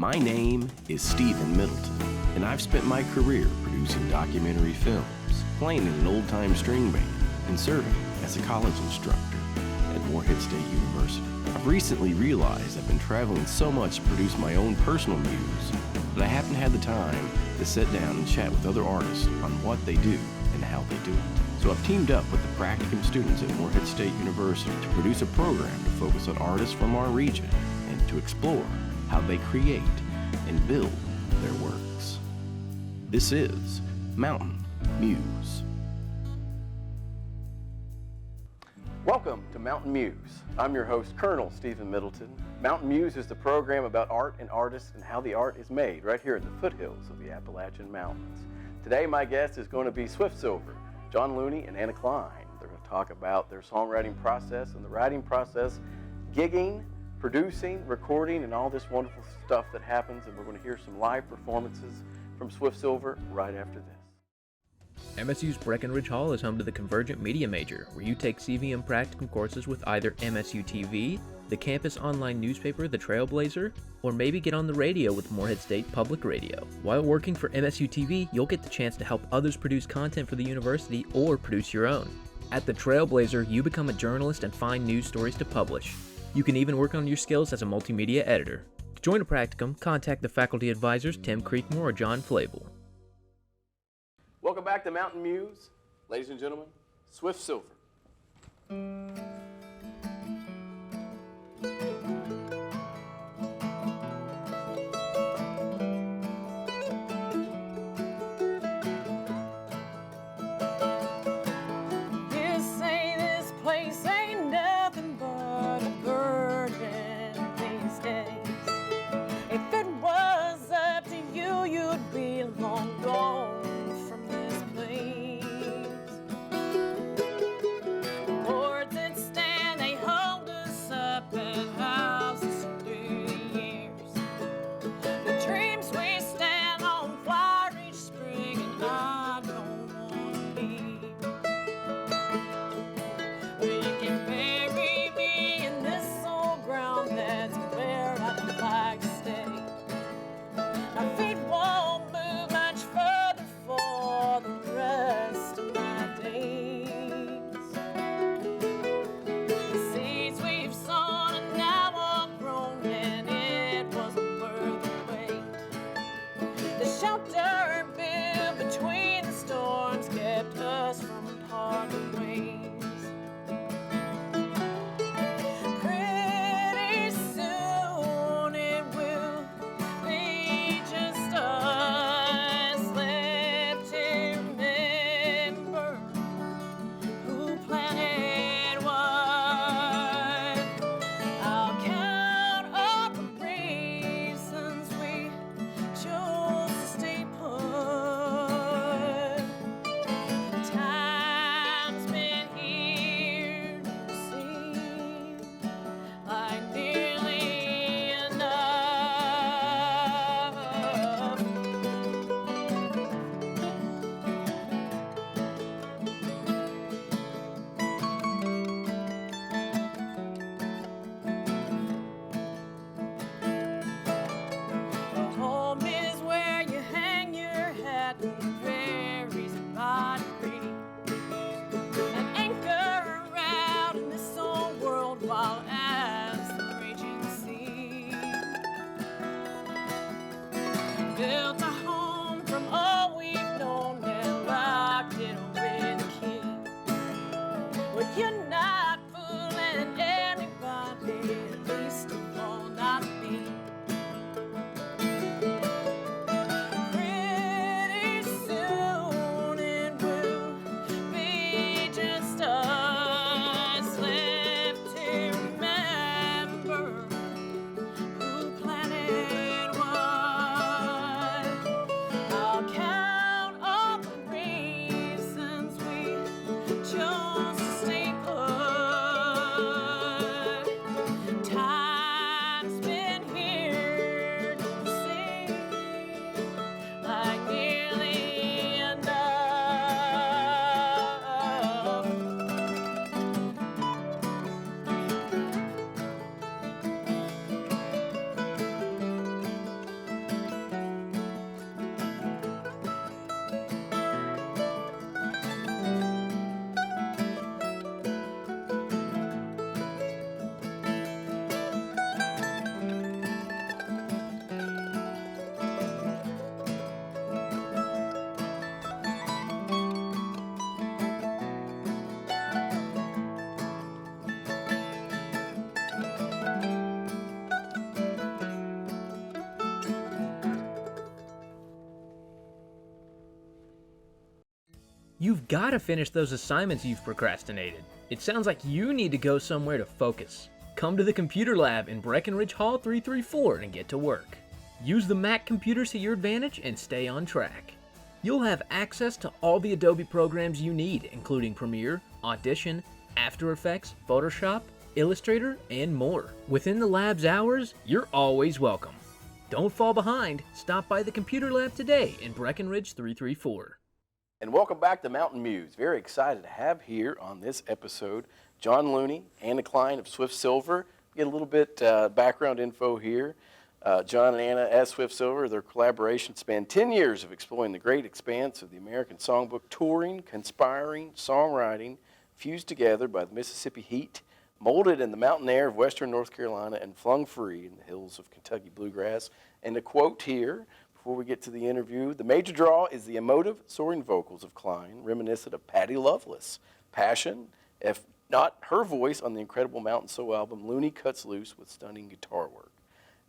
My name is Steven Middleton, and I've spent my career producing documentary films, playing in an old-time string band, and serving as a college instructor at Morehead State University. I've recently realized I've been traveling so much to produce my own personal muse that I haven't had the time to sit down and chat with other artists on what they do and how they do it. So I've teamed up with the practicum students at Morehead State University to produce a program to focus on artists from our region and to explore how they create and build their works. This is Mountain Muse. Welcome to Mountain Muse. I'm your host, Colonel Steven Middleton. Mountain Muse is the program about art and artists and how the art is made right here in the foothills of the Appalachian Mountains. Today, my guest is going to be Swift Silver, John Looney, and Anna Kline. They're going to talk about their songwriting process and the writing process, gigging, producing, recording, and all this wonderful stuff that happens. And we're going to hear some live performances from Swift Silver right after this. MSU's Breckenridge Hall is home to the Convergent Media major, where you take CVM practicum courses with either MSU TV, the campus online newspaper The Trailblazer, or maybe get on the radio with Morehead State Public Radio. While working for MSU TV, you'll get the chance to help others produce content for the university or produce your own. At The Trailblazer, you become a journalist and find news stories to publish. You can even work on your skills as a multimedia editor. To join a practicum, contact the faculty advisors Tim Creekmore or John Flavel. Welcome back to Mountain Muse. Ladies and gentlemen, Swift Silver. You've got to finish those assignments you've procrastinated. It sounds like you need to go somewhere to focus. Come to the computer lab in Breckenridge Hall 334 and get to work. Use the Mac computers to your advantage and stay on track. You'll have access to all the Adobe programs you need, including Premiere, Audition, After Effects, Photoshop, Illustrator, and more. Within the lab's hours, you're always welcome. Don't fall behind. Stop by the computer lab today in Breckenridge 334. And welcome back to Mountain Muse. Very excited to have here on this episode John Looney, Anna Kline of Swift Silver. Get a little bit background info here. John and Anna at Swift Silver, their collaboration spanned 10 years of exploring the great expanse of the American songbook, touring, conspiring, songwriting, fused together by the Mississippi heat, molded in the mountain air of western North Carolina, and flung free in the hills of Kentucky Bluegrass. And a quote here, before we get to the interview, the major draw is the emotive, soaring vocals of Kline, reminiscent of Patti Loveless. Passion, if not her voice on the incredible Mountain Soul album, Looney cuts loose with stunning guitar work.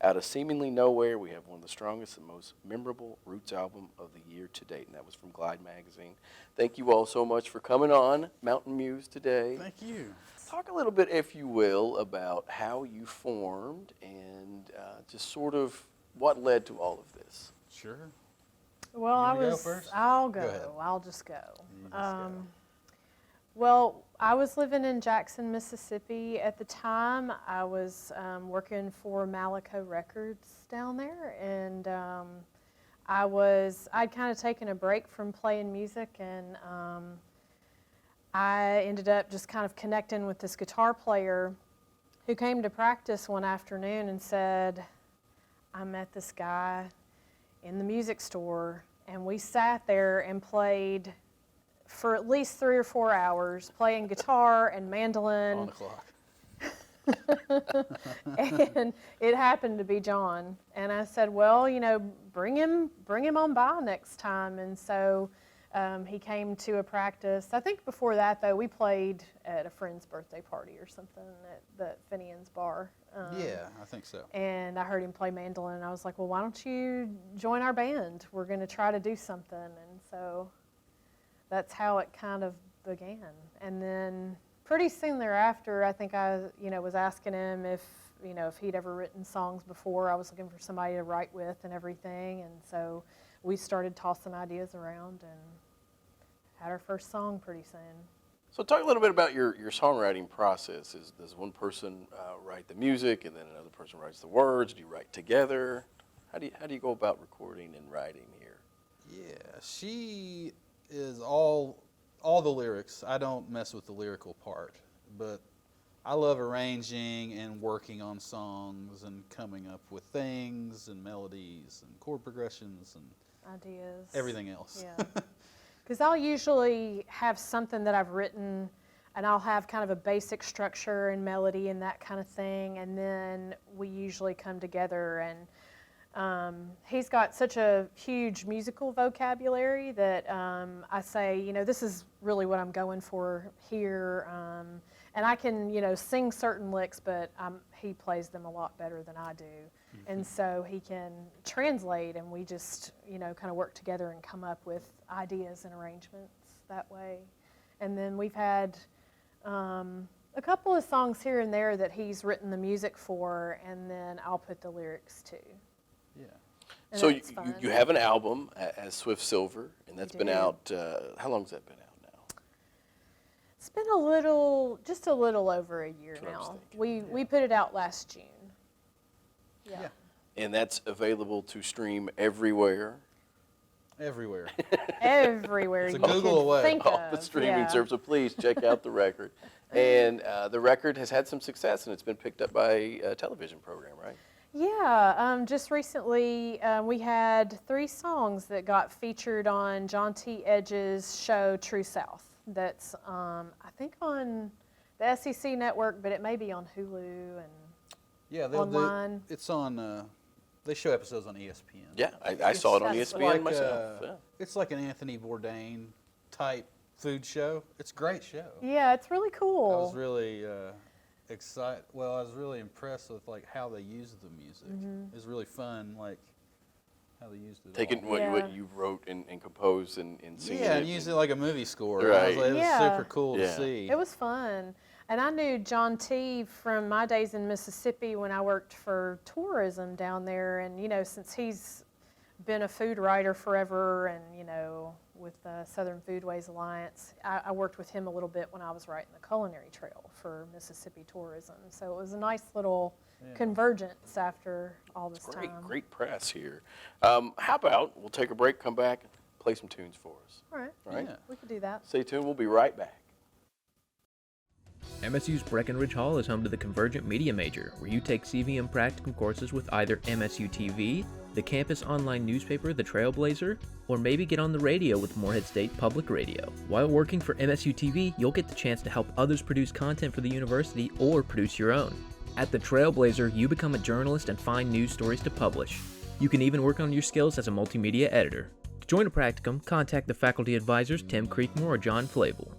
Out of seemingly nowhere, we have one of the strongest and most memorable Roots album of the year to date, and that was from Glide Magazine. Thank you all so much for coming on Mountain Muse today. Thank you. Talk a little bit, if you will, about how you formed and just sort of what led to all of this. Sure. Well, You I wanna go was. first? I'll Go ahead. go. I'll just go. You just go. Well, I was living in Jackson, Mississippi at the time. I was working for Malaco Records down there, and I'd kind of taken a break from playing music, and I ended up just kind of connecting with this guitar player who came to practice one afternoon and said, I met this guy in the music store, and we sat there and played for at least 3 or 4 hours, playing guitar and mandolin. On the clock. And it happened to be John. And I said, well, bring him on by next time. And so he came to a practice. I think before that, though, we played at a friend's birthday party or something at the Finian's bar. Yeah, I think so. And I heard him play mandolin, and I was like, well, why don't you join our band? We're going to try to do something. And so that's how it kind of began. And then pretty soon thereafter, I think I, was asking him if he'd ever written songs before. I was looking for somebody to write with and everything. And so we started tossing ideas around and had our first song pretty soon. So talk a little bit about your songwriting process. Does one person write the music and then another person writes the words? Do you write together? How do you go about recording and writing here? Yeah, she is all the lyrics. I don't mess with the lyrical part, but I love arranging and working on songs and coming up with things and melodies and chord progressions and Ideas. everything else. Yeah. Because I'll usually have something that I've written, and I'll have kind of a basic structure and melody and that kind of thing, and then we usually come together. And he's got such a huge musical vocabulary that I say, this is really what I'm going for here. And I can, sing certain licks, but he plays them a lot better than I do. Mm-hmm. And so he can translate, and we just, kind of work together and come up with ideas and arrangements that way. And then we've had a couple of songs here and there that he's written the music for, and then I'll put the lyrics to. Yeah. And So that's fun. you have an album as Swift Silver, and that's been do. out, how long has that been out now? It's been just a little over a year That's what I was now. thinking, We put it out last June. Yeah. And that's available to stream everywhere. Everywhere. Everywhere It's a you Google can away. think All of. the streaming yeah. services, so please check out the record. And the record has had some success, and it's been picked up by a television program, right? Yeah, just recently we had 3 songs that got featured on John T. Edge's show True South. That's, I think, on the SEC network, but it may be on Hulu and Yeah, online. it's on, they show episodes on ESPN. Yeah, I saw it on That's ESPN like, myself. Yeah. It's like an Anthony Bourdain type food show. It's a great show. Yeah, it's really cool. I was really excited. Well, I was really impressed with how they use the music. Mm-hmm. It's really fun. how they used it. Taking all. what you wrote and composed and singing Yeah, it. and use it like a movie score. Right. I was like, it was Yeah. super cool Yeah. to see. It was fun. And I knew John T. from my days in Mississippi when I worked for tourism down there. And, you know, since he's been a food writer forever and, you know, with the Southern Foodways Alliance, I worked with him a little bit when I was writing the culinary trail for Mississippi tourism. So it was a nice little convergence after all this Great, time. great press here. How about we'll take a break, come back, and play some tunes for us. All right, All right? Yeah. we could do that. Stay tuned. We'll be right back. MSU's Breckenridge Hall is home to the Convergent Media major, where you take CVM practicum courses with either MSU TV, the campus online newspaper The Trailblazer, or maybe get on the radio with Morehead State Public Radio. While working for MSU TV, you'll get the chance to help others produce content for the university or produce your own. At The Trailblazer, you become a journalist and find news stories to publish. You can even work on your skills as a multimedia editor. To join a practicum, contact the faculty advisors Tim Creekmore or John Flavel.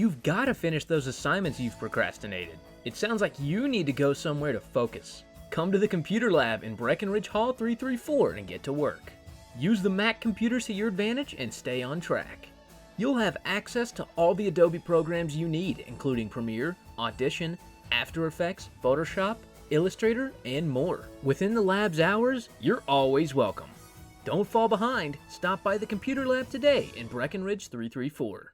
You've got to finish those assignments you've procrastinated. It sounds like you need to go somewhere to focus. Come to the computer lab in Breckenridge Hall 334 and get to work. Use the Mac computers to your advantage and stay on track. You'll have access to all the Adobe programs you need, including Premiere, Audition, After Effects, Photoshop, Illustrator, and more. Within the lab's hours, you're always welcome. Don't fall behind. Stop by the computer lab today in Breckenridge 334.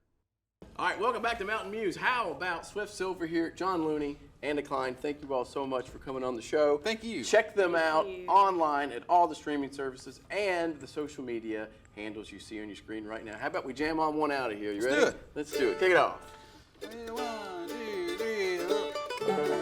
All right, welcome back to Mountain Muse. How about Swift Silver here, John Looney, Anna Kline. Thank you all so much for coming on the show. Thank you. Check them out online at all the streaming services and the social media handles you see on your screen right now. How about we jam on one out of here? You ready? Let's do it. Let's do it. Kick it off. 1, 2, 3.